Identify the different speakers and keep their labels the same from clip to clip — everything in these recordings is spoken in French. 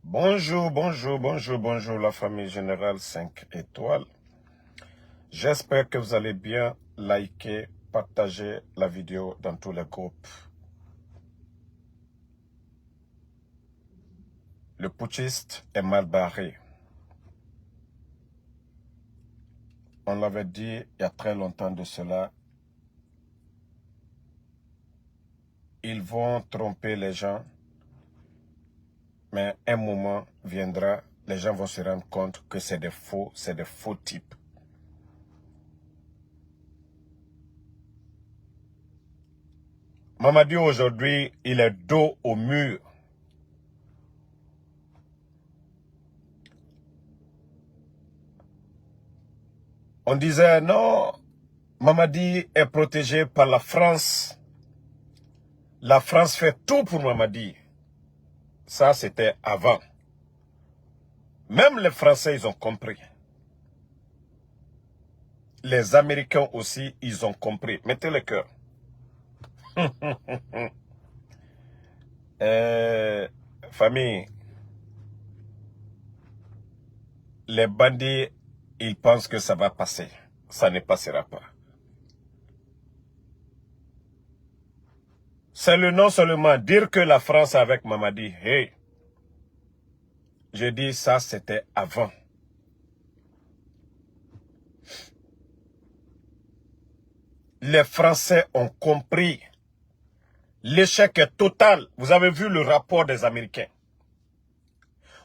Speaker 1: Bonjour, bonjour, bonjour, bonjour la famille générale 5 étoiles. J'espère que vous allez bien. Likez, partagez la vidéo dans tous les groupes. Le putschiste est mal barré. On l'avait dit il y a très longtemps de cela. Ils vont tromper les gens. Mais un moment viendra, les gens vont se rendre compte que c'est des faux types. Mamadi aujourd'hui, il est dos au mur. On disait non, Mamadi est protégé par la France. La France fait tout pour Mamadi. Ça, c'était avant. Même les Français, ils ont compris. Les Américains aussi, ils ont compris. Mettez le cœur. Famille, les bandits, ils pensent que ça va passer. Ça ne passera pas. C'est le non seulement dire que la France est avec Mamadi. Hey, je dis ça, c'était avant. Les Français ont compris. L'échec est total. Vous avez vu le rapport des Américains.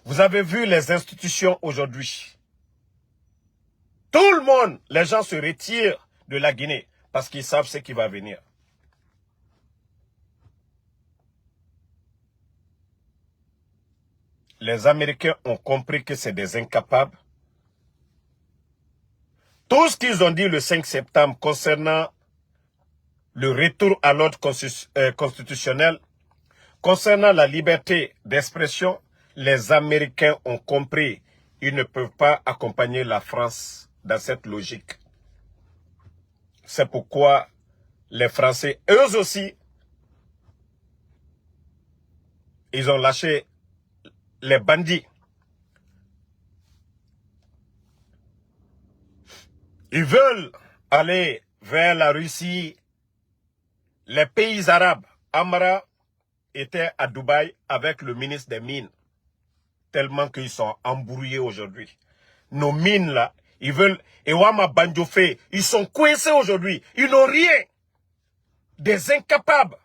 Speaker 1: Vous avez vu les institutions aujourd'hui. Tout le monde, les gens se retirent de la Guinée parce qu'ils savent ce qui va venir. Les Américains ont compris que c'est des incapables. Tout ce qu'ils ont dit le 5 septembre concernant le retour à l'ordre constitutionnel, concernant la liberté d'expression, les Américains ont compris. Ils ne peuvent pas accompagner la France dans cette logique. C'est pourquoi les Français, eux aussi, ils ont lâché les bandits. Ils veulent aller vers la Russie. Les pays arabes, Amara était à Dubaï avec le ministre des Mines. Tellement qu'ils sont embrouillés aujourd'hui. Nos mines là, ils veulent... Ewama Bandjofé, ils sont coincés aujourd'hui. Ils n'ont rien. Des incapables.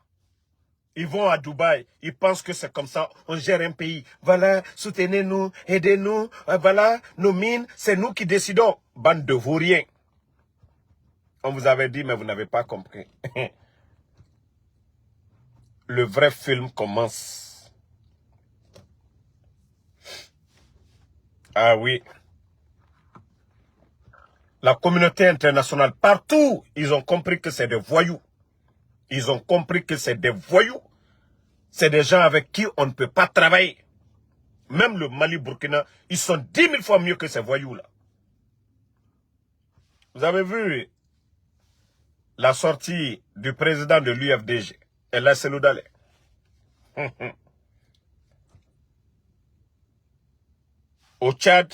Speaker 1: Ils vont à Dubaï, ils pensent que c'est comme ça, on gère un pays. Voilà, soutenez-nous, aidez-nous, voilà, nos mines, c'est nous qui décidons. Bande de vauriens. On vous avait dit, mais vous n'avez pas compris. Le vrai film commence. Ah oui. La communauté internationale, partout, ils ont compris que c'est des voyous. Ils ont compris que c'est des voyous. C'est des gens avec qui on ne peut pas travailler. Même le Mali, Burkina, ils sont 10 000 fois mieux que ces voyous-là. Vous avez vu la sortie du président de l'UFDG, El Seloudale. Au Tchad,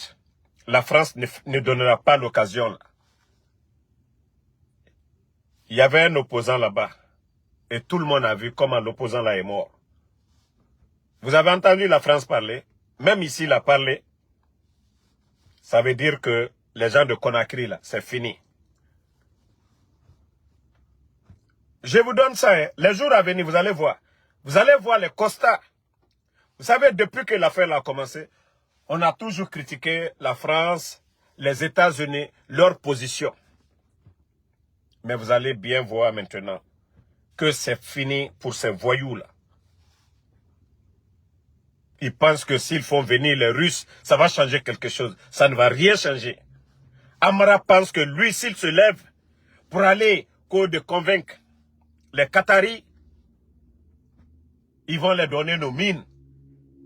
Speaker 1: la France ne donnera pas l'occasion. Il y avait un opposant là-bas. Et tout le monde a vu comment l'opposant là est mort. Vous avez entendu la France parler? Même ici, il a parlé. Ça veut dire que les gens de Conakry, là, c'est fini. Je vous donne ça, hein. Les jours à venir, vous allez voir. Vous allez voir les constats. Vous savez, depuis que l'affaire a commencé, on a toujours critiqué la France, les États-Unis, leur position. Mais vous allez bien voir maintenant que c'est fini pour ces voyous-là. Ils pensent que s'ils font venir les Russes, ça va changer quelque chose. Ça ne va rien changer. Amara pense que lui, s'il se lève pour aller de convaincre les Qataris, ils vont les donner nos mines.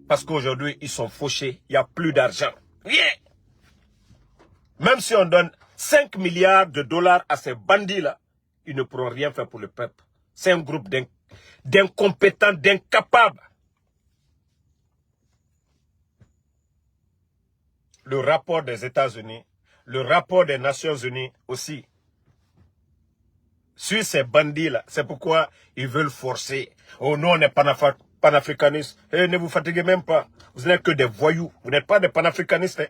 Speaker 1: Parce qu'aujourd'hui, ils sont fauchés. Il n'y a plus d'argent. Rien. Même si on donne 5 milliards de dollars à ces bandits-là, ils ne pourront rien faire pour le peuple. C'est un groupe d'incompétents, d'incapables. le rapport des États-Unis, le rapport des Nations Unies aussi, sur ces bandits-là. C'est pourquoi ils veulent forcer. Oh non, on est panafricanistes. Eh, ne vous fatiguez même pas. Vous n'êtes que des voyous. Vous n'êtes pas des panafricanistes. Hein.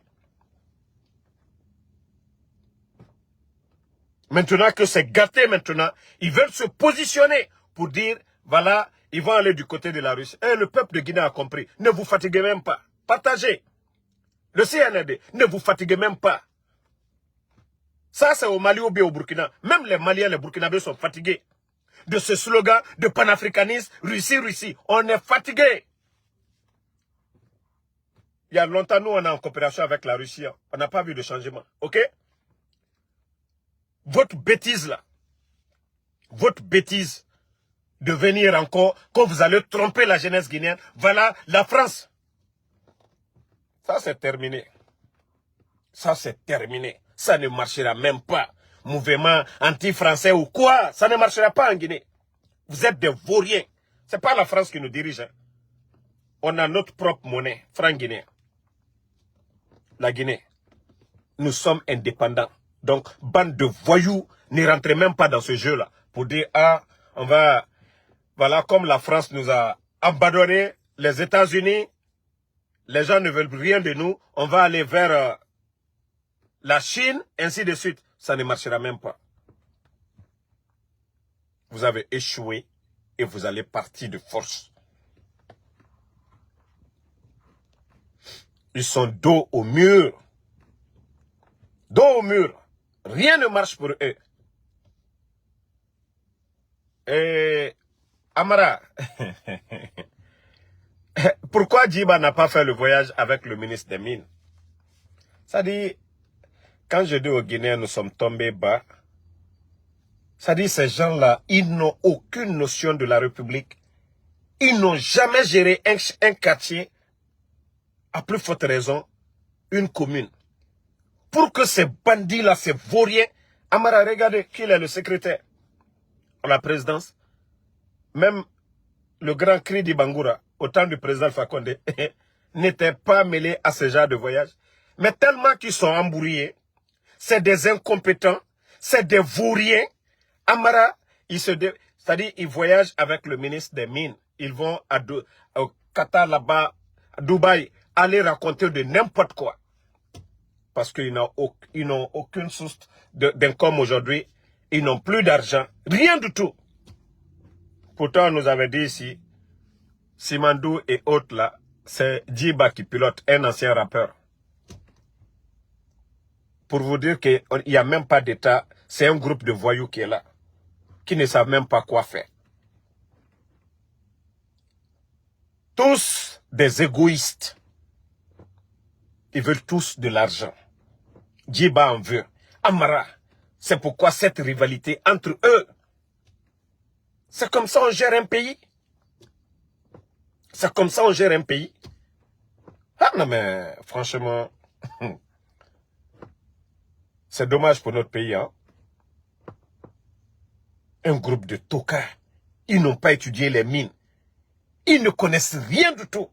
Speaker 1: Maintenant que c'est gâté maintenant, ils veulent se positionner pour dire, voilà, ils vont aller du côté de la Russie. Et le peuple de Guinée a compris. Ne vous fatiguez même pas. Partagez. Le CNRD, ne vous fatiguez même pas. Ça, c'est au Mali ou bien au Burkina. Même les Maliens, les Burkinabés sont fatigués de ce slogan de panafricanisme, Russie, Russie. On est fatigués. Il y a longtemps, nous, on est en coopération avec la Russie. On n'a pas vu de changement. OK? Votre bêtise, là, votre bêtise de venir encore, quand vous allez tromper la jeunesse guinéenne, voilà la France. Ça, c'est terminé. Ça, c'est terminé. Ça ne marchera même pas. Mouvement anti-français ou quoi, ça ne marchera pas en Guinée. Vous êtes des vauriens. Ce n'est pas la France qui nous dirige. Hein. On a notre propre monnaie, franc guinéen. La Guinée. Nous sommes indépendants. Donc, bande de voyous, ne rentrez même pas dans ce jeu-là. Pour dire, ah, on va... Voilà, comme la France nous a abandonné, les États-Unis, les gens ne veulent rien de nous, on va aller vers la Chine, ainsi de suite. Ça ne marchera même pas. Vous avez échoué et vous allez partir de force. Ils sont dos au mur. Dos au mur. Rien ne marche pour eux. Et Amara, pourquoi Djiba n'a pas fait le voyage avec le ministre des Mines? Ça dit, quand je dis aux Guinéens, nous sommes tombés bas, ça dit, ces gens-là, ils n'ont aucune notion de la République. Ils n'ont jamais géré un quartier, à plus forte raison, une commune. Pour que ces bandits-là, ces vauriens, Amara, regardez qui est le secrétaire à la présidence. Même le grand cri d'Ibangura, au temps du président Fakonde, n'était pas mêlé à ce genre de voyage. Mais tellement qu'ils sont embrouillés, c'est des incompétents, c'est des vauriens. Amara, c'est-à-dire, ils voyagent avec le ministre des Mines. Ils vont au Qatar là-bas, à Dubaï, aller raconter de n'importe quoi. Parce qu'ils n'ont aucune source d'income aujourd'hui. Ils n'ont plus d'argent. Rien du tout. Pourtant, on nous avait dit ici, Simandou et autres là, c'est Djiba qui pilote, un ancien rappeur. Pour vous dire qu'il n'y a même pas d'État, c'est un groupe de voyous qui est là, qui ne savent même pas quoi faire. Tous des égoïstes. Ils veulent tous de l'argent. Djiba en veut. Amara, c'est pourquoi cette rivalité entre eux. C'est comme ça on gère un pays. C'est comme ça on gère un pays. Ah non mais, franchement, c'est dommage pour notre pays. Hein? Un groupe de tocards. Ils n'ont pas étudié les mines. Ils ne connaissent rien du tout.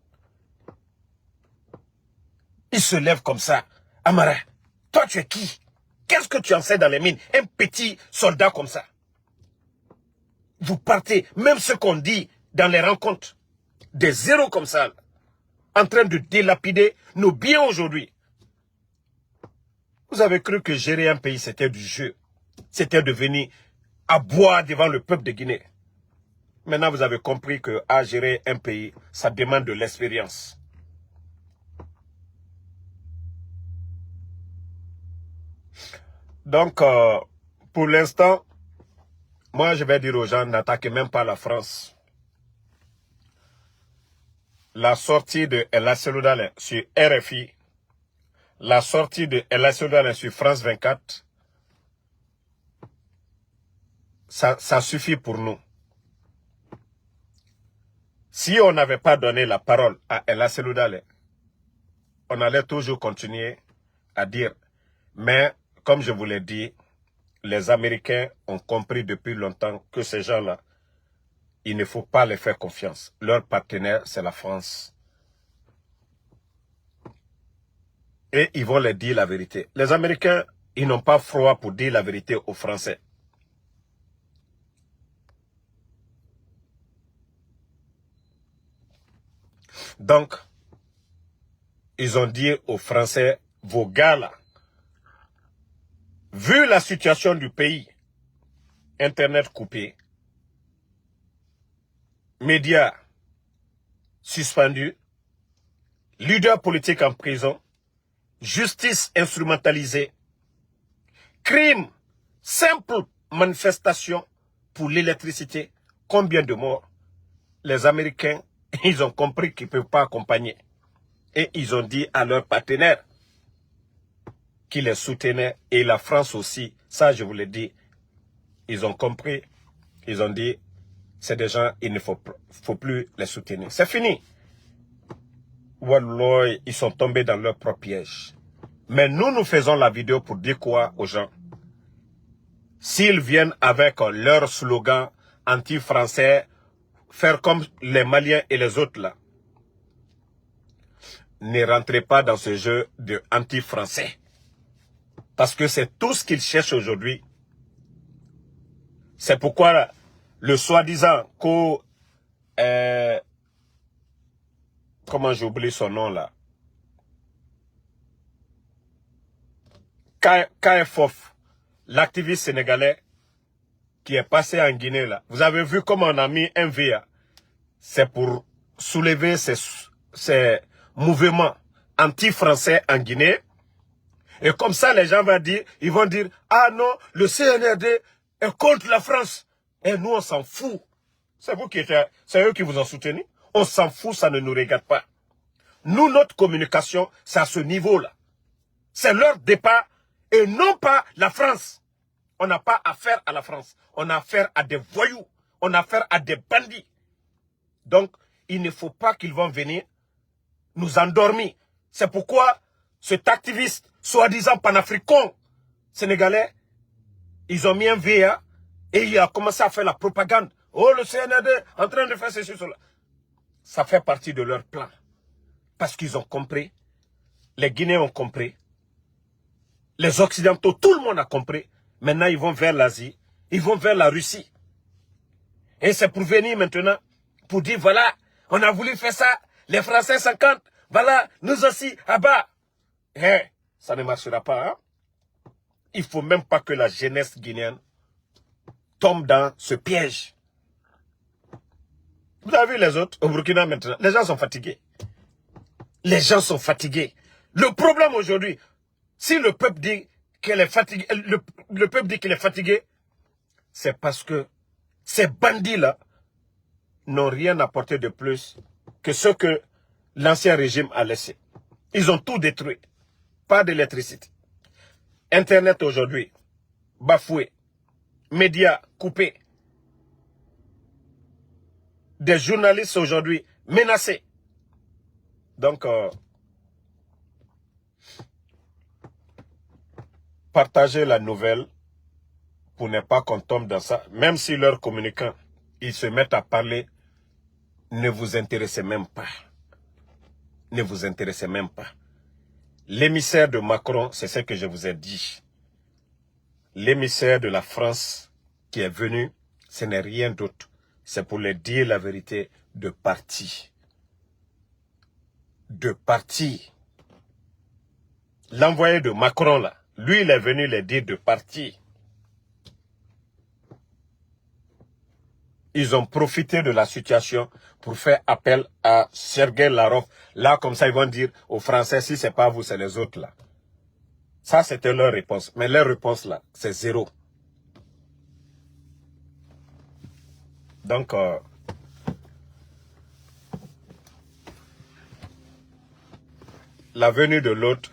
Speaker 1: Ils se lèvent comme ça. Amara, toi tu es qui? Qu'est-ce que tu en sais dans les mines? Un petit soldat comme ça. Vous partez, même ce qu'on dit dans les rencontres, des zéros comme ça, en train de dilapider nos biens aujourd'hui. Vous avez cru que gérer un pays, c'était du jeu. C'était de venir à boire devant le peuple de Guinée. Maintenant, vous avez compris que à gérer un pays, ça demande de l'expérience. Donc, pour l'instant, moi, je vais dire aux gens, n'attaquez même pas la France. La sortie de El Asseloudalé sur RFI, la sortie de El Asseloudalé sur France 24, ça suffit pour nous. Si on n'avait pas donné la parole à El Asseloudalé, on allait toujours continuer à dire. Mais, comme je vous l'ai dit, les Américains ont compris depuis longtemps que ces gens-là, il ne faut pas les faire confiance. Leur partenaire, c'est la France. Et ils vont leur dire la vérité. Les Américains, ils n'ont pas froid pour dire la vérité aux Français. Donc, ils ont dit aux Français, vos gars là, vu la situation du pays, Internet coupé, médias suspendus, leaders politiques en prison, justice instrumentalisée, crime, simple manifestation pour l'électricité, combien de morts? Les Américains, ils ont compris qu'ils ne peuvent pas accompagner. Et ils ont dit à leurs partenaires qui les soutenaient, et la France aussi, ça je vous l'ai dit, ils ont compris, ils ont dit, c'est des gens, il ne faut plus les soutenir. C'est fini. Wallah, ils sont tombés dans leur propre piège. Mais nous faisons la vidéo pour dire quoi aux gens? S'ils viennent avec leur slogan anti-français, faire comme les Maliens et les autres là, ne rentrez pas dans ce jeu de anti-français. Parce que c'est tout ce qu'ils cherchent aujourd'hui. C'est pourquoi le soi-disant comment j'oublie son nom là, KFOF, l'activiste sénégalais qui est passé en Guinée là. Vous avez vu comment on a mis un VA. C'est pour soulever ces mouvements anti-français en Guinée. Et comme ça, les gens ils vont dire, ah non, le CNRD est contre la France. Et nous, on s'en fout. C'est eux qui vous ont soutenu. On s'en fout, ça ne nous regarde pas. Nous, notre communication, c'est à ce niveau-là. C'est leur départ et non pas la France. On n'a pas affaire à la France. On a affaire à des voyous. On a affaire à des bandits. Donc, il ne faut pas qu'ils vont venir nous endormir. C'est pourquoi cet activiste, soi-disant panafricain sénégalais, ils ont mis un VA et il a commencé à faire la propagande. Oh, le CNRD en train de faire ceci, cela. Ça fait partie de leur plan. Parce qu'ils ont compris. Les Guinéens ont compris. Les Occidentaux, tout le monde a compris. Maintenant, ils vont vers l'Asie. Ils vont vers la Russie. Et c'est pour venir maintenant, pour dire, voilà, on a voulu faire ça. Les Français 50, voilà, nous aussi, à bas. Ça ne marchera pas. Hein? Il ne faut même pas que la jeunesse guinéenne tombe dans ce piège. Vous avez vu les autres au Burkina maintenant? Les gens sont fatigués. Les gens sont fatigués. Le problème aujourd'hui, si le peuple dit qu'elle est fatiguée, le peuple dit qu'il est fatigué, c'est parce que ces bandits-là n'ont rien apporté de plus que ce que l'ancien régime a laissé. Ils ont tout détruit. Pas d'électricité. Internet aujourd'hui, bafoué. Médias coupés. Des journalistes aujourd'hui menacés. Donc, partagez la nouvelle pour ne pas qu'on tombe dans ça. Même si leurs communicants, ils se mettent à parler, ne vous intéressez même pas. Ne vous intéressez même pas. L'émissaire de Macron, c'est ce que je vous ai dit. L'émissaire de la France qui est venu, ce n'est rien d'autre. C'est pour leur dire la vérité de parti. De parti. L'envoyé de Macron, là, lui, il est venu les dire de parti. Ils ont profité de la situation pour faire appel à Sergei Lavrov. Là, comme ça, ils vont dire aux Français, si ce n'est pas vous, c'est les autres, là. Ça, c'était leur réponse. Mais leur réponse, là, c'est zéro. Donc, la venue de l'autre,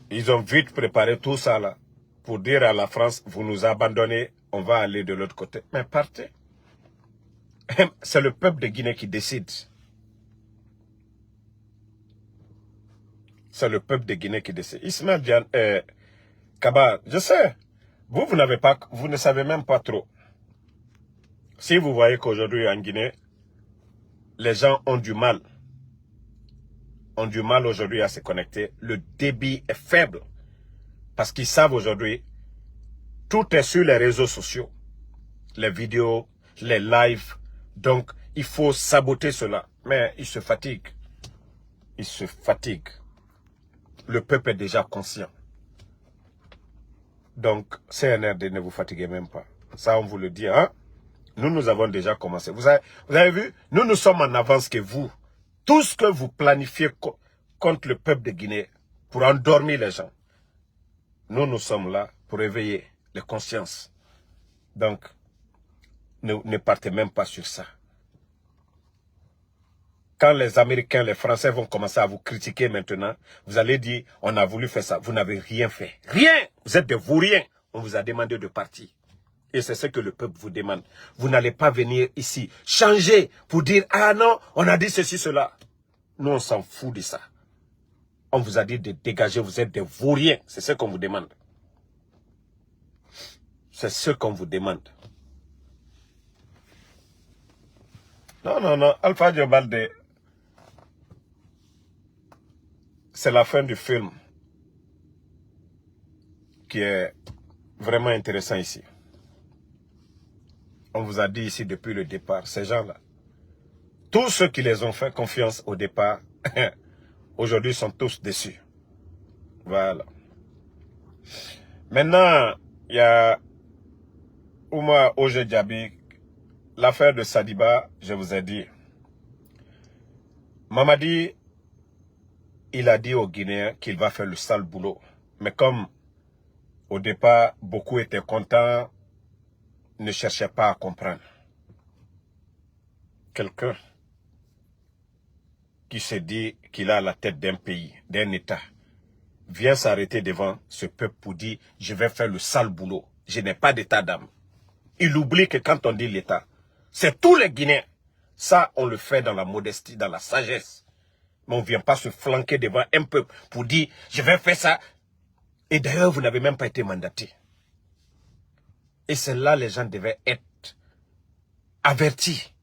Speaker 1: ils ont vite préparé tout ça, là, pour dire à la France, vous nous abandonnez, on va aller de l'autre côté. Mais partez. C'est le peuple de Guinée qui décide. C'est le peuple de Guinée qui décide. Ismaël Dian, Kaba, je sais, vous ne savez même pas trop. Si vous voyez qu'aujourd'hui en Guinée, les gens ont du mal ont du mal aujourd'hui à se connecter. Le débit est faible. Parce qu'ils savent aujourd'hui, tout est sur les réseaux sociaux. Les vidéos, les lives. Donc, il faut saboter cela. Mais ils se fatiguent. Ils se fatiguent. Le peuple est déjà conscient. Donc, CNRD, ne vous fatiguez même pas. Ça, on vous le dit, hein? Nous avons déjà commencé. Vous avez vu? Nous sommes en avance que vous. Tout ce que vous planifiez contre le peuple de Guinée, pour endormir les gens, nous sommes là pour éveiller les consciences. Donc, ne partez même pas sur ça. Quand les Américains, les Français vont commencer à vous critiquer maintenant, vous allez dire, on a voulu faire ça. Vous n'avez rien fait. Rien. Vous êtes des vauriens. On vous a demandé de partir. Et c'est ce que le peuple vous demande. Vous n'allez pas venir ici changer pour dire, ah non, on a dit ceci, cela. Nous, on s'en fout de ça. On vous a dit de dégager, vous êtes des vauriens. C'est ce qu'on vous demande. C'est ce qu'on vous demande. Non. Alpha Diobalde, c'est la fin du film qui est vraiment intéressant ici. On vous a dit ici depuis le départ, ces gens-là, tous ceux qui les ont fait confiance au départ, aujourd'hui sont tous déçus. Voilà. Maintenant, il y a Ouma Oje Diaby, l'affaire de Sadiba, je vous ai dit. Mamadi, il a dit aux Guinéens qu'il va faire le sale boulot. Mais comme au départ, beaucoup étaient contents, ne cherchaient pas à comprendre. Quelqu'un qui se dit qu'il a la tête d'un pays, d'un État, vient s'arrêter devant ce peuple pour dire « je vais faire le sale boulot, je n'ai pas d'état d'âme ». Il oublie que quand on dit l'État, c'est tous les Guinéens. Ça, on le fait dans la modestie, dans la sagesse. Mais on ne vient pas se flanquer devant un peuple pour dire « je vais faire ça ». Et d'ailleurs, vous n'avez même pas été mandaté. Et c'est là les gens devaient être avertis.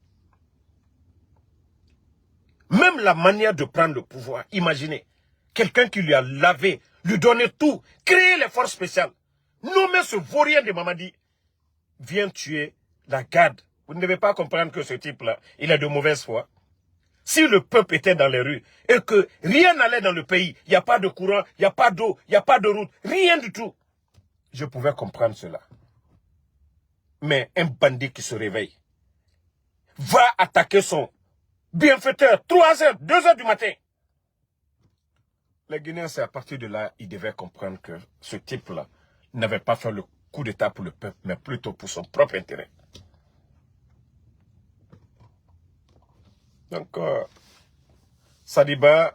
Speaker 1: Même la manière de prendre le pouvoir, imaginez, quelqu'un qui lui a lavé, lui donné tout, créé les forces spéciales, nommer ce vaurien de Mamadi, vient tuer la garde. Vous ne devez pas comprendre que ce type-là, il a de mauvaise foi. Si le peuple était dans les rues et que rien n'allait dans le pays, il n'y a pas de courant, il n'y a pas d'eau, il n'y a pas de route, rien du tout, je pouvais comprendre cela. Mais un bandit qui se réveille va attaquer son bienfaiteur 3 heures, 2 heures du matin. Les Guinéens, c'est à partir de là, ils devaient comprendre que ce type-là n'avait pas fait le coup d'État pour le peuple, mais plutôt pour son propre intérêt. Donc, Sadiba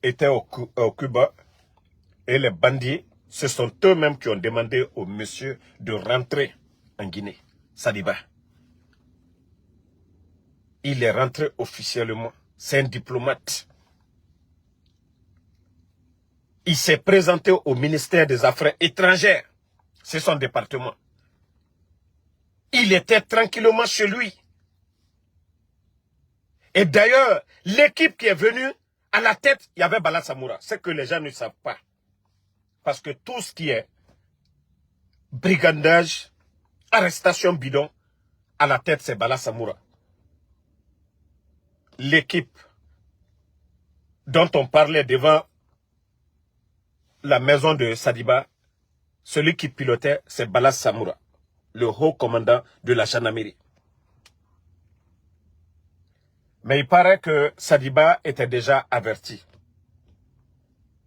Speaker 1: était au Cuba et les bandits, ce sont eux-mêmes qui ont demandé au monsieur de rentrer en Guinée. Sadiba. Il est rentré officiellement. C'est un diplomate. Il s'est présenté au ministère des Affaires étrangères. C'est son département. Il était tranquillement chez lui. Et d'ailleurs, l'équipe qui est venue, à la tête, il y avait Bala Samoura. C'est que les gens ne savent pas. Parce que tout ce qui est brigandage, arrestation bidon, à la tête, c'est Bala Samoura. L'équipe dont on parlait devant la maison de Sadiba, celui qui pilotait, c'est Bala Samoura, le haut commandant de la gendarmerie. Mais il paraît que Sadiba était déjà averti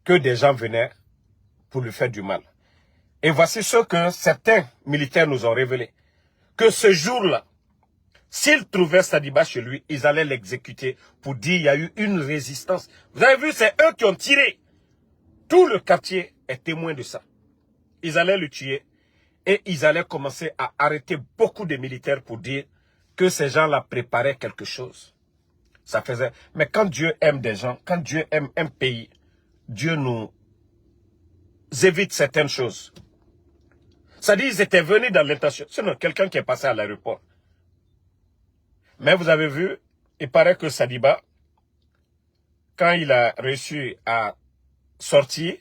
Speaker 1: que des gens venaient pour lui faire du mal. Et voici ce que certains militaires nous ont révélé. Que ce jour-là, s'ils trouvaient Sadiba chez lui, ils allaient l'exécuter pour dire qu'il y a eu une résistance. Vous avez vu, c'est eux qui ont tiré. Tout le quartier est témoin de ça. Ils allaient le tuer et ils allaient commencer à arrêter beaucoup de militaires pour dire que ces gens-là préparaient quelque chose. Ça faisait... Mais quand Dieu aime des gens, quand Dieu aime un pays, Dieu nous évite certaines choses. Ça dit, ils étaient venus dans l'intention. Sinon, quelqu'un qui est passé à l'aéroport. Mais vous avez vu, il paraît que Sadiba, quand il a réussi à sortir,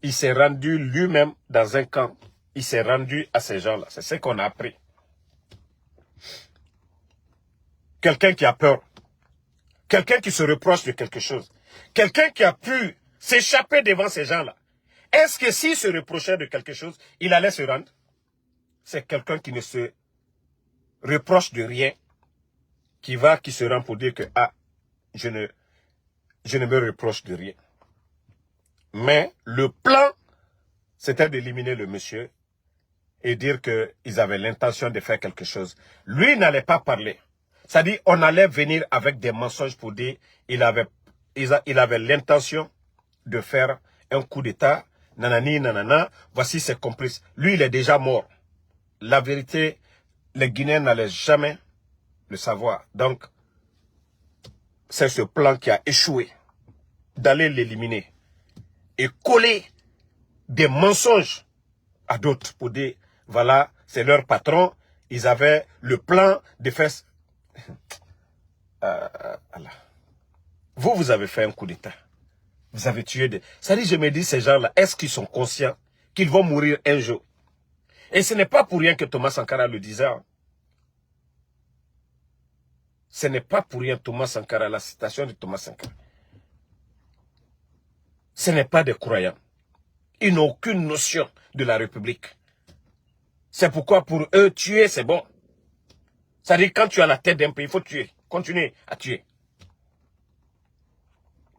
Speaker 1: il s'est rendu lui-même dans un camp. Il s'est rendu à ces gens-là. C'est ce qu'on a appris. Quelqu'un qui a peur. Quelqu'un qui se reproche de quelque chose. Quelqu'un qui a pu s'échapper devant ces gens-là. Est-ce que s'il se reprochait de quelque chose, il allait se rendre? C'est quelqu'un qui ne se reproche de rien, qui se rend pour dire que, ah, je ne me reproche de rien. Mais le plan, c'était d'éliminer le monsieur et dire qu'ils avaient l'intention de faire quelque chose. Lui n'allait pas parler. C'est-à-dire, on allait venir avec des mensonges pour dire il avait l'intention de faire un coup d'État, nanani, nanana, voici ses complices. Lui, il est déjà mort. La vérité, les Guinéens n'allaient jamais le savoir. Donc, c'est ce plan qui a échoué, d'aller l'éliminer et coller des mensonges à d'autres pour dire, voilà, c'est leur patron, ils avaient le plan de faire... Vous avez fait un coup d'État. Vous avez tué des... C'est-à-dire, je me dis, ces gens-là, est-ce qu'ils sont conscients qu'ils vont mourir un jour? Et ce n'est pas pour rien que Thomas Sankara le disait. Hein. Ce n'est pas pour rien Thomas Sankara, la citation de Thomas Sankara. Ce n'est pas des croyants. Ils n'ont aucune notion de la République. C'est pourquoi pour eux, tuer, c'est bon. C'est-à-dire, quand tu as la tête d'un pays, il faut tuer. Continuer à tuer.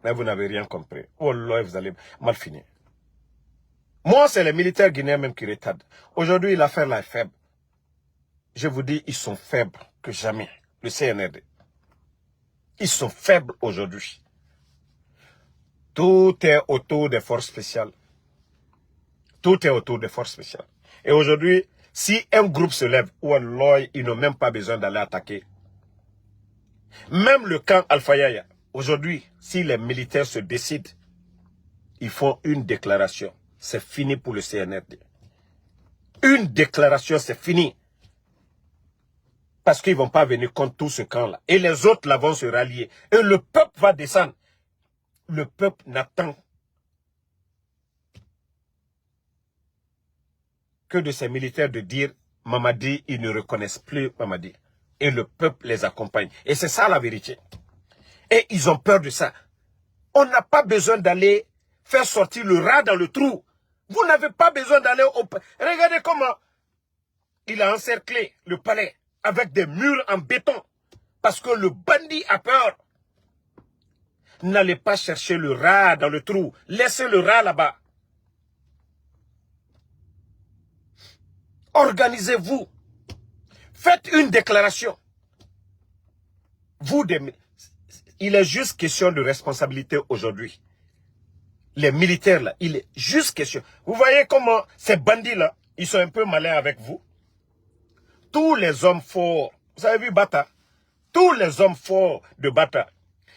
Speaker 1: Mais vous n'avez rien compris. Oh là, vous allez mal finir. Moi, c'est les militaires guinéens même qui retardent. Aujourd'hui, l'affaire là est faible. Je vous dis, ils sont faibles que jamais. Le CNRD. Ils sont faibles aujourd'hui. Tout est autour des forces spéciales. Tout est autour des forces spéciales. Et aujourd'hui, si un groupe se lève, wallah, ils n'ont même pas besoin d'aller attaquer. Même le camp Alpha Yaya, aujourd'hui, si les militaires se décident, ils font une déclaration. C'est fini pour le CNRD. Une déclaration, c'est fini. Parce qu'ils ne vont pas venir contre tout ce camp-là. Et les autres là vont se rallier. Et le peuple va descendre. Le peuple n'attend que de ces militaires de dire Mamadi, ils ne reconnaissent plus Mamadi. Et le peuple les accompagne. Et c'est ça la vérité. Et ils ont peur de ça. On n'a pas besoin d'aller faire sortir le rat dans le trou. Vous n'avez pas besoin d'aller au... Regardez comment il a encerclé le palais avec des murs en béton. Parce que le bandit a peur. N'allez pas chercher le rat dans le trou. Laissez le rat là-bas. Organisez-vous. Faites une déclaration. Il est juste question de responsabilité aujourd'hui. Les militaires là, il est juste question. Vous voyez comment ces bandits là, ils sont un peu malins avec vous. Tous les hommes forts, vous avez vu Bata, tous les hommes forts de Bata,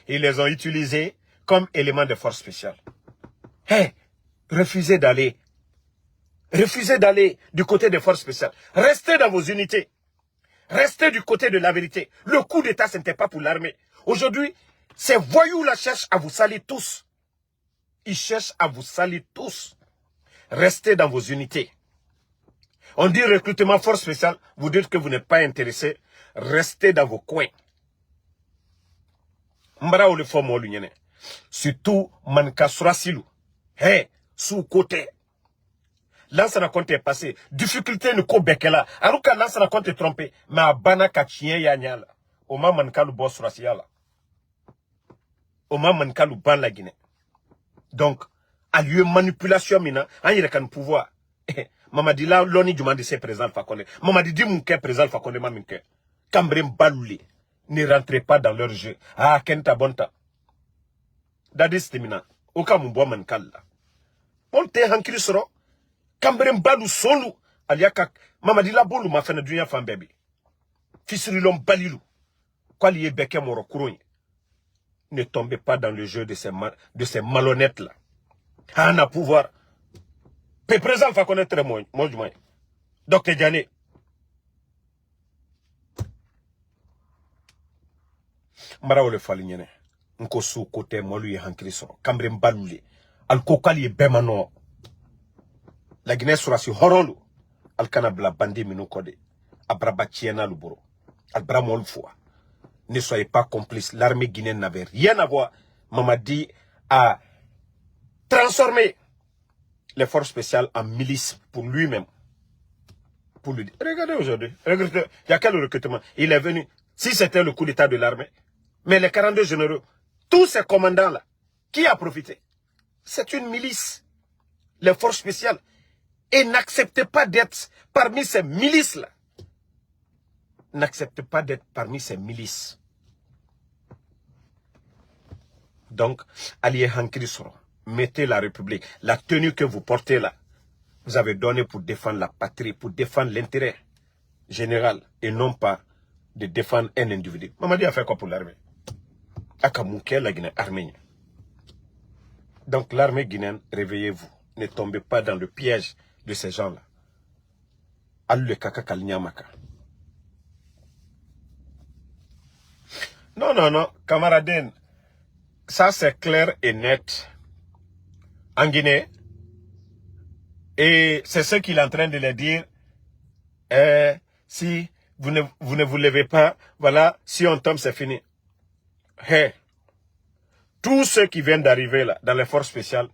Speaker 1: ils les ont utilisés comme éléments de force spéciale. Hey, refusez d'aller. Refusez d'aller du côté des forces spéciales. Restez dans vos unités. Restez du côté de la vérité. Le coup d'État, ce n'était pas pour l'armée. Aujourd'hui, ces voyous-là cherchent à vous salir tous. Ils cherchent à vous salir tous. Restez dans vos unités. On dit recrutement force spéciale. Vous dites que vous n'êtes pas intéressé. Restez dans vos coins. Mbara ou le forme l'union. Surtout manka surasilu. Hey, sous côté. Lansana compte est passé. Difficulté ne ko bekela. Aruka lansana compte est trompé. Mais à bana kachien yanyala. Oma manka lu boss surasiala. Oma manka lu ban la Guinée. Donc, à lieu manipulation mina, en y a pouvoir. Mamadi la loni du mandi se présent Fakone. Mamadi dit mon cœur présent Fakone ma min cœur. Cambrem balouli. Ne rentrez pas dans leur jeu. Ah, kenta bonta. Dadis temina. Oka mon bois man kalla. On te hankiri soro. Cambrem balou solu. Aliaka. Mamadi la bolu ma fene dunya fan baby. Fisirilom balilou. Quoi lié beke moro kourouni. Ne tombez pas dans le jeu de ces malhonnêtes-là. On a pouvoir. Peu présent va connaître moi du moins. Docteur Diané. Mara ole falignene. Nko su kote molu ye hankiri soro. Kambre mbalule. Al kokali ye bemano. La Guinée sera si horolu. Al kanabla bandi minu kode. Abraba tiena luboro. Al bramol fois. Ne soyez pas complices. L'armée guinéenne n'avait rien à voir. Mamadi a transformé les forces spéciales en milice pour lui-même. Pour lui dire. Regardez aujourd'hui. Regardez. Il y a quel recrutement? Il est venu. Si c'était le coup d'état de l'armée. Mais les 42 généraux. Tous ces commandants-là. Qui a profité? C'est une milice. Les forces spéciales. Et n'acceptez pas d'être parmi ces milices-là. N'acceptez pas d'être parmi ces milices. Donc, alliez Hankiri Soro. Mettez la République. La tenue que vous portez là, vous avez donné pour défendre la patrie, pour défendre l'intérêt général et non pas de défendre un individu. Mamadi a fait quoi pour l'armée? Akamouké, la Guinée arménienne. Donc l'armée guinéenne, réveillez-vous. Ne tombez pas dans le piège de ces gens-là. Allu kaka kalinyamaka. Non, non, non, camarades, ça c'est clair et net en Guinée. Et c'est ce qu'il est en train de le dire. Si vous ne vous levez pas, voilà, si on tombe, c'est fini. Hey, tous ceux qui viennent d'arriver là, dans les forces spéciales,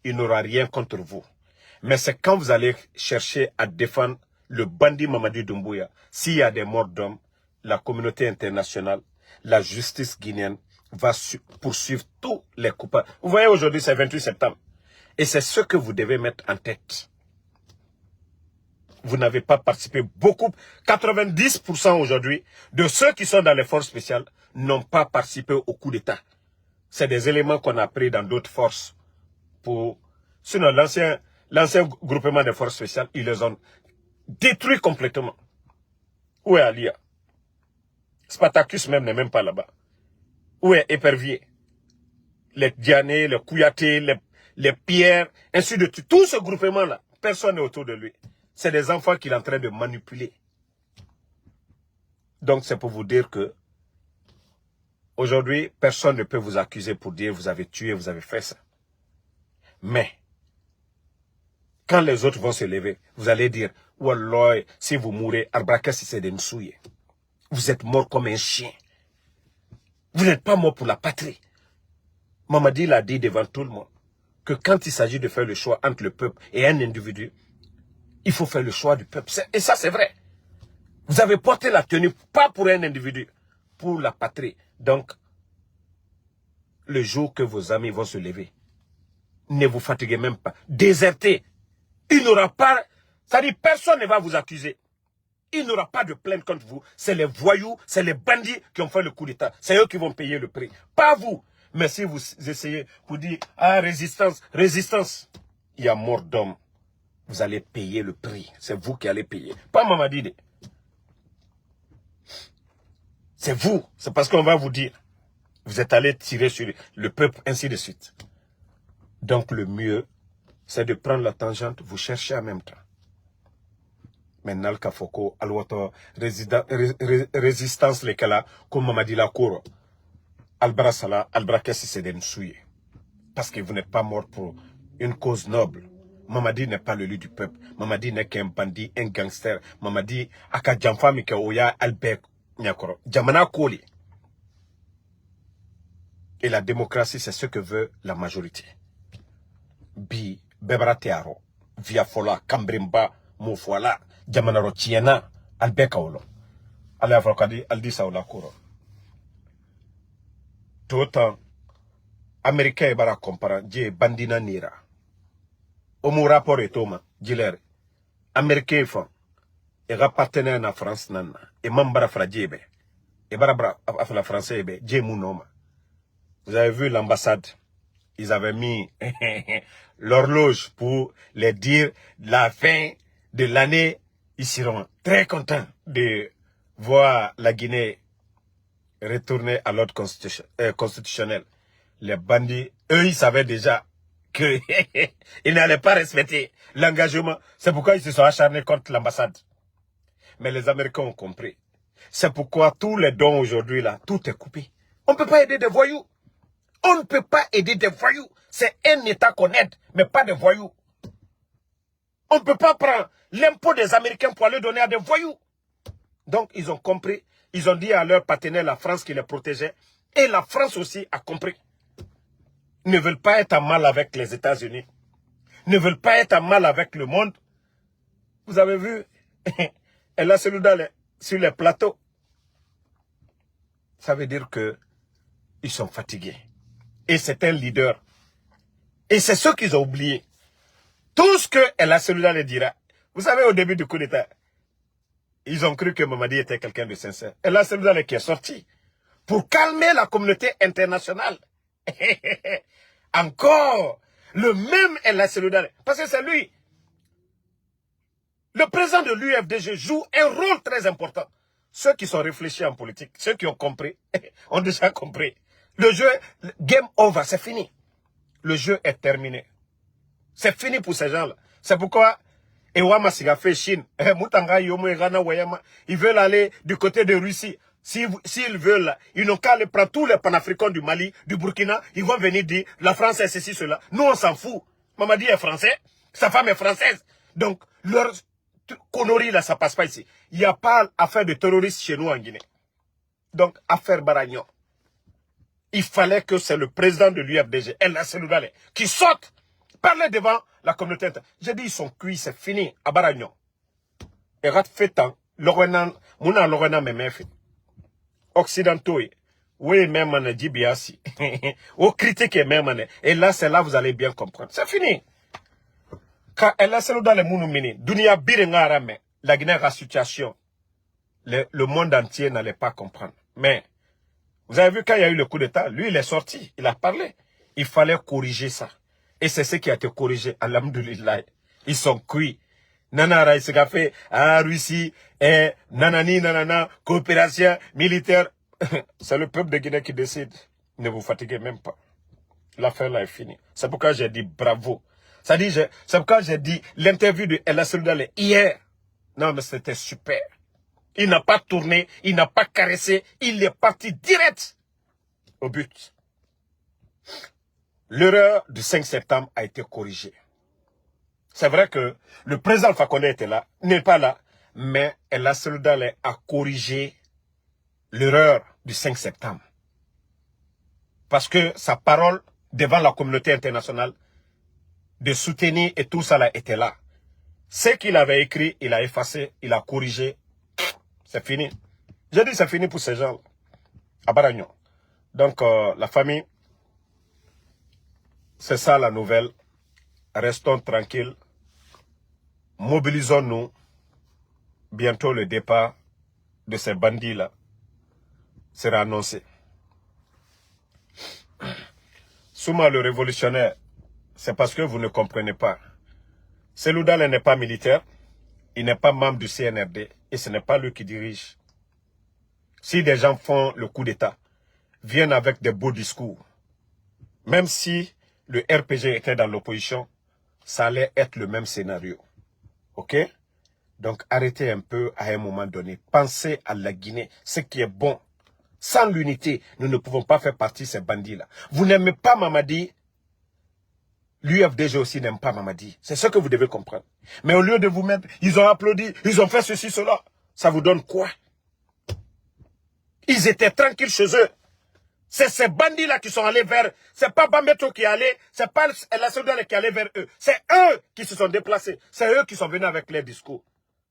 Speaker 1: il n'aura rien contre vous. Mais c'est quand vous allez chercher à défendre le bandit Mamadi Doumbouya, s'il y a des morts d'hommes, la communauté internationale, la justice guinéenne va poursuivre tous les coupables. Vous voyez, aujourd'hui, c'est 28 septembre. Et c'est ce que vous devez mettre en tête. Vous n'avez pas participé beaucoup. 90% aujourd'hui de ceux qui sont dans les forces spéciales n'ont pas participé au coup d'État. C'est des éléments qu'on a pris dans d'autres forces. Sinon, l'ancien groupement des forces spéciales, ils les ont détruits complètement. Où est Alia? Spartacus même n'est même pas là-bas. Où est Épervier? Les Diané, les Kouyaté, les Pierres, ainsi de suite. Tout ce groupement-là, personne n'est autour de lui. C'est des enfants qu'il est en train de manipuler. Donc c'est pour vous dire que aujourd'hui, personne ne peut vous accuser pour dire vous avez tué, vous avez fait ça. Mais quand les autres vont se lever, vous allez dire Wallah, si vous mourrez, Arbrakessi c'est de Nsouye. Vous êtes mort comme un chien. Vous n'êtes pas mort pour la patrie. Mamadi l'a dit devant tout le monde que quand il s'agit de faire le choix entre le peuple et un individu, il faut faire le choix du peuple. Et ça, c'est vrai. Vous avez porté la tenue, pas pour un individu, pour la patrie. Donc, le jour que vos amis vont se lever, ne vous fatiguez même pas. Désertez. Il n'aura pas... C'est-à-dire, personne ne va vous accuser. Il n'aura pas de plainte contre vous. C'est les voyous, c'est les bandits qui ont fait le coup d'État. C'est eux qui vont payer le prix. Pas vous. Mais si vous essayez pour dire, ah, résistance, résistance, il y a mort d'homme. Vous allez payer le prix. C'est vous qui allez payer. Pas Mamadi. C'est vous. C'est parce qu'on va vous dire. Vous êtes allé tirer sur le peuple, ainsi de suite. Donc le mieux, c'est de prendre la tangente, vous cherchez en même temps. Maintenant, le Kafoko, Alwato, résistance, les Kala, comme Mamadi Lakouro, Albrasala, Albrakessi, c'est d'Ensouye. Parce que vous n'êtes pas mort pour une cause noble. Mamadi n'est pas le lieu du peuple. Mamadi n'est qu'un bandit, un gangster. Mamadi, Aka Djamfa Mika Oya, Albek, Nyakoro. Djamana Koli. Et la démocratie, c'est ce que veut la majorité. Bi, Bebra Tearo, Viafola, Kambrimba, Moufola, Djamanaro Tiena, Albeka Olo. Allez, Avokadi, Aldi Saoula Kouro. Tout autant, Américain et Bara compara, Dje Bandina Nira. Omu rapport et Toma, Djilere. Américain et Fan, et partenaire na France Nana, et Mambara Fradjebe, et Barabra la français, Dje Mounoma. Vous avez vu l'ambassade, ils avaient mis l'horloge pour les dire la fin de l'année. Ils seront très contents de voir la Guinée retourner à l'ordre constitutionnel. Les bandits, eux, ils savaient déjà qu'ils n'allaient pas respecter l'engagement. C'est pourquoi ils se sont acharnés contre l'ambassade. Mais les Américains ont compris. C'est pourquoi tous les dons aujourd'hui, là, tout est coupé. On ne peut pas aider des voyous. On ne peut pas aider des voyous. C'est un État qu'on aide, mais pas des voyous. On ne peut pas prendre l'impôt des Américains pour le donner à des voyous. Donc, ils ont compris. Ils ont dit à leur partenaire, la France, qui les protégeait. Et la France aussi a compris. Ils ne veulent pas être en mal avec les États-Unis. Ils ne veulent pas être en mal avec le monde. Vous avez vu, elle a celui sur les plateaux. Ça veut dire que ils sont fatigués. Et c'est un leader. Et c'est ce qu'ils ont oublié. Tout ce que Ella Selouda le dira. Vous savez, au début du coup d'État, ils ont cru que Mamadi était quelqu'un de sincère. Ella Selouda qui est sorti pour calmer la communauté internationale. Encore le même Ella Selouda. Parce que c'est lui. Le président de l'UFDG joue un rôle très important. Ceux qui sont réfléchis en politique, ceux qui ont compris, ont déjà compris. Le jeu, game over, c'est fini. Le jeu est terminé. C'est fini pour ces gens-là. C'est pourquoi Ewama Siga fait Chine. Ils veulent aller du côté de Russie. S'ils veulent, ils n'ont qu'à aller prendre tous les panafricains du Mali, du Burkina. Ils vont venir dire, la France est ceci, cela. Nous, on s'en fout. Mamadi est français. Sa femme est française. Donc, leur connerie là, ça passe pas ici. Il n'y a pas affaire de terroristes chez nous en Guinée. Donc, affaire Baragnon. Il fallait que c'est le président de l'UFDG, El Seloudale, qui saute, parler devant la communauté internationale. J'ai dit, ils sont cuits, c'est fini, à Baragnon. Et rat fait tant, mouna Lorena memef. Occidentaux, oui, même on a dit bien si. Au critique même, et là, c'est là, vous allez bien comprendre. C'est fini. Quand elle a celle dans les mounoumini, Dunia Birengarame, la Guinée a situation, le monde entier n'allait pas comprendre. Mais, vous avez vu quand il y a eu le coup d'État, lui il est sorti, il a parlé. Il fallait corriger ça. Et c'est ce qui a été corrigé, alhamdoulilah. Ils sont cuits. Nanara, il se fait, Russie, nanani, nanana, coopération militaire. C'est le peuple de Guinée qui décide. Ne vous fatiguez même pas. L'affaire là est finie. C'est pourquoi j'ai dit bravo. C'est pourquoi j'ai dit l'interview de Ella Seloudale hier. Non, mais c'était super. Il n'a pas tourné, il n'a pas caressé, il est parti direct au but. L'erreur du 5 septembre a été corrigée. C'est vrai que le président Alpha Condé était là, n'est pas là, mais Ella Seloudale a corrigé l'erreur du 5 septembre. Parce que sa parole devant la communauté internationale de soutenir et tout ça là était là. Ce qu'il avait écrit, il a effacé, il a corrigé. C'est fini. J'ai dit c'est fini pour ces gens à Baragnon. Donc la famille, c'est ça la nouvelle. Restons tranquilles. Mobilisons-nous. Bientôt le départ de ces bandits-là sera annoncé. Souma le révolutionnaire, c'est parce que vous ne comprenez pas. Seloudale n'est pas militaire, il n'est pas membre du CNRD et ce n'est pas lui qui dirige. Si des gens font le coup d'État, viennent avec des beaux discours, même si le RPG était dans l'opposition, ça allait être le même scénario. Ok? Donc arrêtez un peu à un moment donné. Pensez à la Guinée, ce qui est bon. Sans l'unité, nous ne pouvons pas faire partie de ces bandits-là. Vous n'aimez pas Mamadi, l'UFDG aussi n'aime pas Mamadi. C'est ce que vous devez comprendre. Mais au lieu de vous mettre, ils ont applaudi, ils ont fait ceci, cela. Ça vous donne quoi? Ils étaient tranquilles chez eux. C'est ces bandits-là qui sont allés vers... C'est pas Bambeto qui est allé, c'est pas la Seloudale qui est allé vers eux. C'est eux qui se sont déplacés. C'est eux qui sont venus avec leurs discours.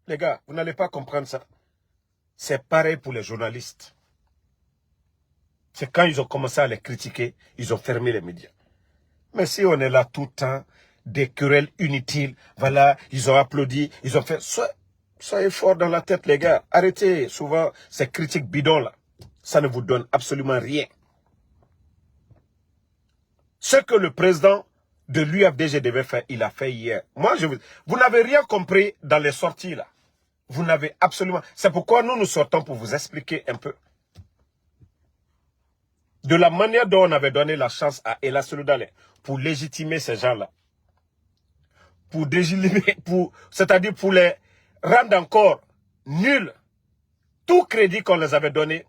Speaker 1: Les gars, vous n'allez pas comprendre ça. C'est pareil pour les journalistes. C'est quand ils ont commencé à les critiquer, ils ont fermé les médias. Mais si on est là tout le temps, des querelles inutiles, voilà, ils ont applaudi, ils ont fait... Soyez forts dans la tête, les gars. Arrêtez souvent ces critiques bidons-là. Ça ne vous donne absolument rien. Ce que le président de l'UFDG devait faire, il a fait hier. Moi, vous n'avez rien compris dans les sorties, là. Vous n'avez absolument... C'est pourquoi nous sortons pour vous expliquer un peu. De la manière dont on avait donné la chance à Ella Seloudale pour légitimer ces gens-là. C'est-à-dire pour les rendre encore nuls Tout crédit qu'on les avait donné,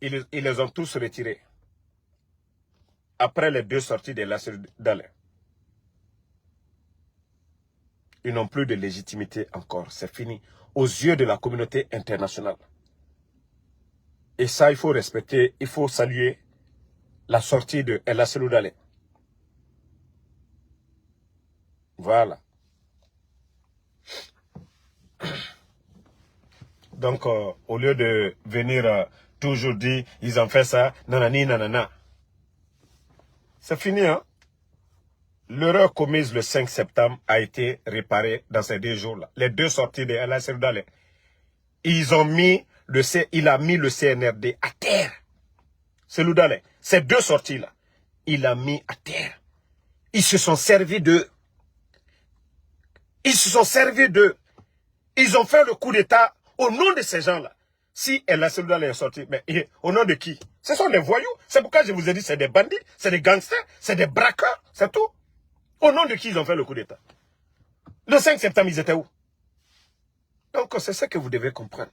Speaker 1: ils les ont tous retirés. Après les 2 sorties de Nassir Dallé. Ils n'ont plus de légitimité encore. C'est fini. Aux yeux de la communauté internationale. Et ça, il faut respecter, il faut saluer la sortie de El Nassir Dallé. Voilà. Donc, au lieu de venir toujours dire, ils ont fait ça, nanani, nanana. C'est fini, hein? L'erreur commise le 5 septembre a été réparée dans ces 2 jours-là. Les 2 sorties de El Nassir Dallé. Il a mis le CNRD à terre. C'est Dallé. Ces 2 sorties-là, il a mis à terre. Ils se sont servis d'eux. Ils se sont servis d'eux. Ils ont fait le coup d'État au nom de ces gens-là. Si El Nassir Dallé est sorti, mais au nom de qui? Ce sont des voyous. C'est pourquoi je vous ai dit, c'est des bandits, c'est des gangsters, c'est des braqueurs, c'est tout. Au nom de qui ils ont fait le coup d'État? Le 5 septembre, ils étaient où? Donc, c'est ça que vous devez comprendre.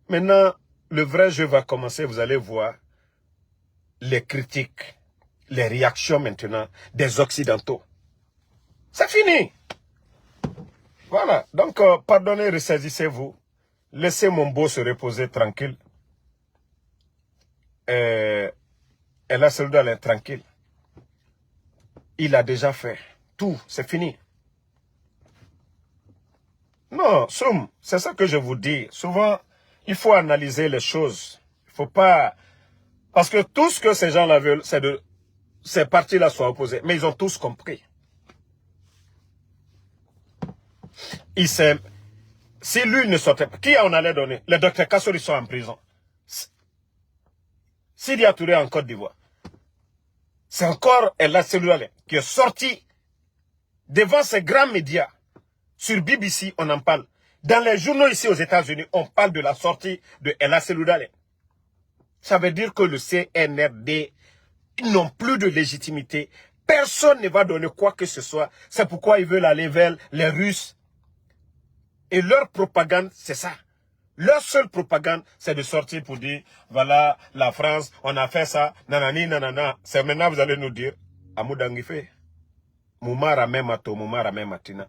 Speaker 1: Maintenant, le vrai jeu va commencer. Vous allez voir les critiques, les réactions maintenant des Occidentaux. C'est fini. Voilà. Donc, pardonnez, ressaisissez-vous. Laissez mon beau se reposer tranquille. El Nassir Dallé est tranquille. Il a déjà fait tout. C'est fini. Non, Soum, c'est ça que je vous dis. Souvent, il faut analyser les choses. Il ne faut pas... Parce que tout ce que ces gens-là veulent, c'est de... Ces partis-là soient opposés. Mais ils ont tous compris. Ils s'aiment. Si lui ne sortait pas, qui on allait donner? Les docteurs Kassori sont en prison. Sidi Touré en Côte d'Ivoire. C'est encore El Nassir Dallé qui est sorti devant ces grands médias. Sur BBC, on en parle. Dans les journaux ici aux États-Unis, on parle de la sortie de El Nassir Dallé. Ça veut dire que le CNRD n'ont plus de légitimité. Personne ne va donner quoi que ce soit. C'est pourquoi ils veulent aller vers les Russes. Et leur propagande, c'est ça. Leur seule propagande, c'est de sortir pour dire, voilà, la France, on a fait ça, nanani, nanana. C'est maintenant, vous allez nous dire, Amoudangife, Moumara Memato, Moumara Mematina.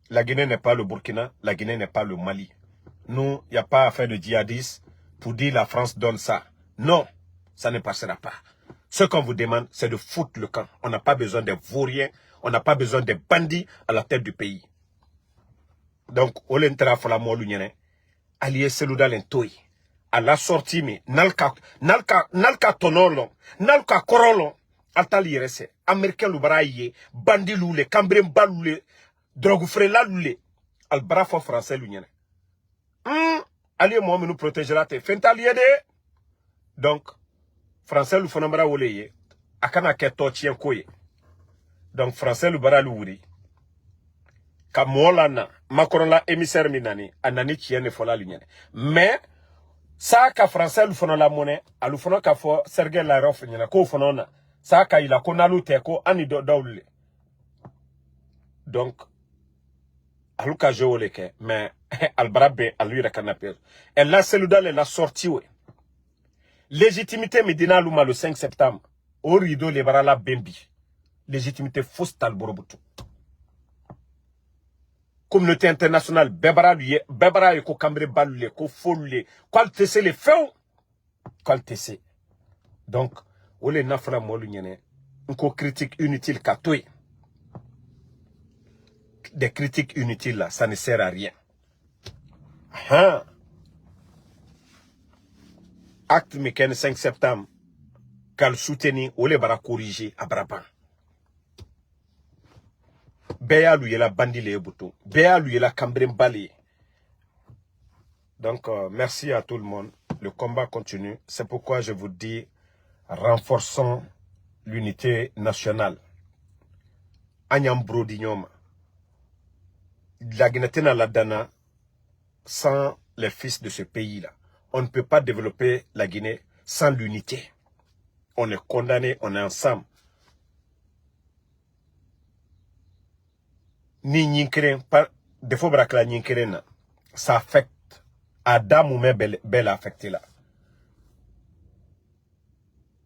Speaker 1: La Guinée n'est pas le Burkina, la Guinée n'est pas le Mali. Nous, il n'y a pas à faire de djihadistes pour dire la France donne ça. Non, ça ne passera pas. Ce qu'on vous demande, c'est de foutre le camp. On n'a pas besoin des vauriens, on n'a pas besoin des bandits à la tête du pays. Donc, Olentera Folamo Lunyene, allié Selouda Lentoy, à la sortie, mais Nalka Tonolon, Nalka Korolon, Atali Rese, Américain Lubraye, Bandi Loulé, Cambrem Baloulé, Drogoufrela Loulé, Albrafo français Lunyene. Allié moi, nous protégera tes fentalier de. Donc, français lu fonambra woleye, akana keto tien koye. Donc, français lu bara louri. Ka molana makoronla émissaire minani anani tiene fola lunyane mais ça ka français lu fono la monnaie alu fono ka fo Sergei Lavrov nyana ko fono na ça ka ila ko nalu te ko ani dawle donc alu ka jole ke mais albarabe alu rekanapé et là c'est la sortie ouais légitimité medina luma le 5 septembre au rideau le barala bembi légitimité fausse talborobutu communauté internationale bebara et ko cambré balule ko folle qual tessé les feux qual tessé donc olé nafra molu ñene ko critique inutile katoy des critiques inutiles là ça ne sert à rien acte mécanique 5 septembre qu'al soutenir olé bara corriger à Braban Béa lui la bandile bouton. Béa lui la cambrem balé. Donc, merci à tout le monde. Le combat continue. C'est pourquoi je vous dis, renforçons l'unité nationale. Agnam Brodignoma. La Guinée la Dana sans les fils de ce pays-là. On ne peut pas développer la Guinée sans l'unité. On est condamné, on est ensemble. Ni Ninkren, défaut brakla nyinkerena, ça affecte Adam ou même belle affecté là.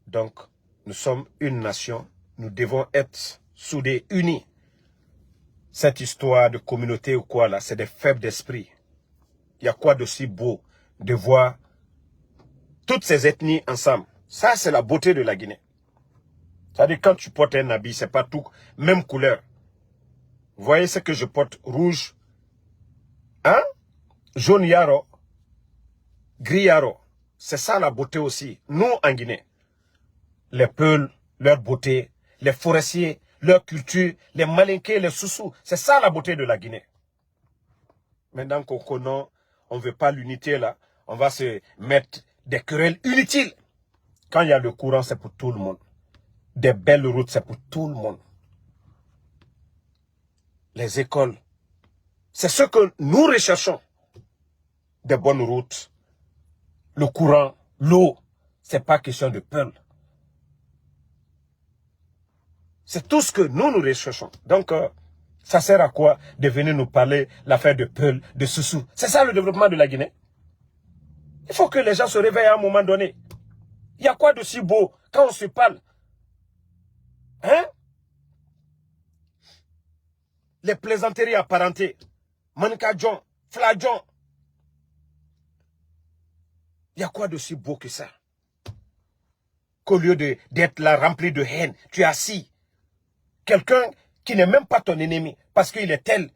Speaker 1: Donc, nous sommes une nation, nous devons être soudés, unis. Cette histoire de communauté ou quoi là, c'est des faibles d'esprit. Il y a quoi de si beau de voir toutes ces ethnies ensemble. Ça, c'est la beauté de la Guinée. C'est-à-dire, quand tu portes un habit, c'est pas tout, même couleur. Vous voyez ce que je porte, rouge, hein? Jaune yaro, gris yaro. C'est ça la beauté aussi. Nous, en Guinée, les Peuls, leur beauté, les forestiers, leur culture, les Malinqués, les Soussous. C'est ça la beauté de la Guinée. Maintenant qu'on connaît, on ne veut pas l'unité là, on va se mettre des querelles inutiles. Quand il y a le courant, c'est pour tout le monde. Des belles routes, c'est pour tout le monde. Les écoles, c'est ce que nous recherchons. Des bonnes routes, le courant, l'eau, c'est pas question de Peul. C'est tout ce que nous recherchons. Donc, ça sert à quoi de venir nous parler l'affaire de Peul, de Soussou? C'est ça le développement de la Guinée. Il faut que les gens se réveillent à un moment donné. Il y a quoi de si beau quand on se parle? Hein? Les plaisanteries apparentées. Mankadjon, Fladjon. Il y a quoi de si beau que ça? Qu'au lieu d'être là rempli de haine, tu es assis. Quelqu'un qui n'est même pas ton ennemi, parce qu'il est tel,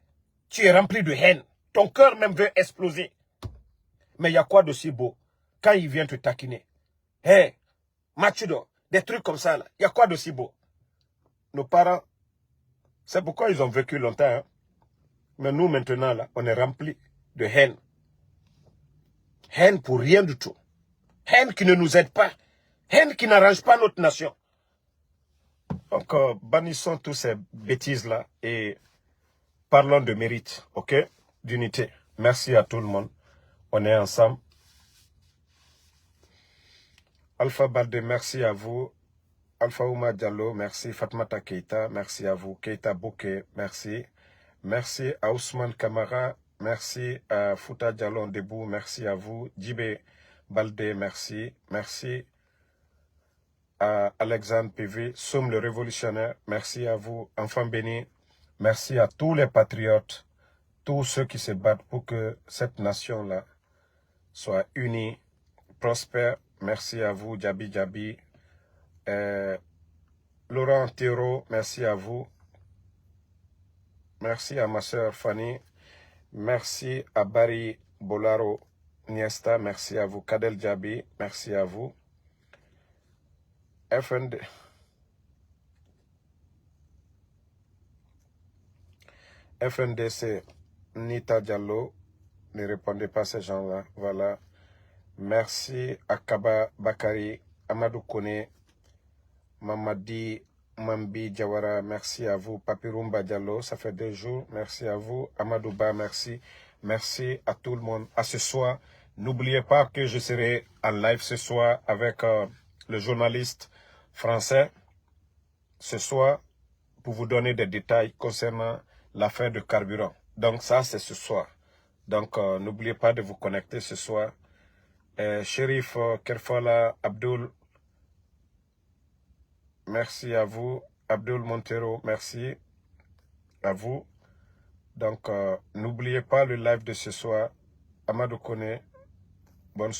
Speaker 1: tu es rempli de haine. Ton cœur même veut exploser. Mais il y a quoi de si beau quand il vient te taquiner? Hé, Machudo, des trucs comme ça là. Il y a quoi de si beau? Nos parents, c'est pourquoi ils ont vécu longtemps. Hein? Mais nous maintenant là, on est rempli de haine. Haine pour rien du tout. Haine qui ne nous aide pas. Haine qui n'arrange pas notre nation. Donc, bannissons tous ces bêtises-là et parlons de mérite, ok? D'unité. Merci à tout le monde. On est ensemble. Alpha Balde, merci à vous. Alpha Ouma Diallo, merci. Fatmata Keita, merci à vous. Keita Bouke, merci. Merci à Ousmane Kamara, merci à Fouta Diallo Debout, merci à vous. Djibé Balde, merci. Merci à Alexandre PV, Somme le révolutionnaire, merci à vous. Enfant béni, merci à tous les patriotes, tous ceux qui se battent pour que cette nation-là soit unie, prospère. Merci à vous, Djabi Djabi. Laurent Thérault, merci à vous. Merci à ma soeur Fanny. Merci à Barry Bolaro Niesta. Merci à vous. Kadel Djabi, merci à vous. FNDC Nita Diallo. Ne répondez pas à ces gens-là. Voilà. Merci à Kaba Bakari, Amadou Kone, Mamadi Mambi Diawara, merci à vous. Papirumba Diallo, ça fait 2 jours, merci à vous. Amadou Ba, merci. Merci à tout le monde. À ce soir, n'oubliez pas que je serai en live ce soir avec le journaliste français. Ce soir, pour vous donner des détails concernant l'affaire de carburant. Donc ça, c'est ce soir. Donc n'oubliez pas de vous connecter ce soir. Shérif Kerfala Abdul, merci à vous. Abdul Montero, merci à vous. Donc, n'oubliez pas le live de ce soir. Amadou Kone, bonne soirée.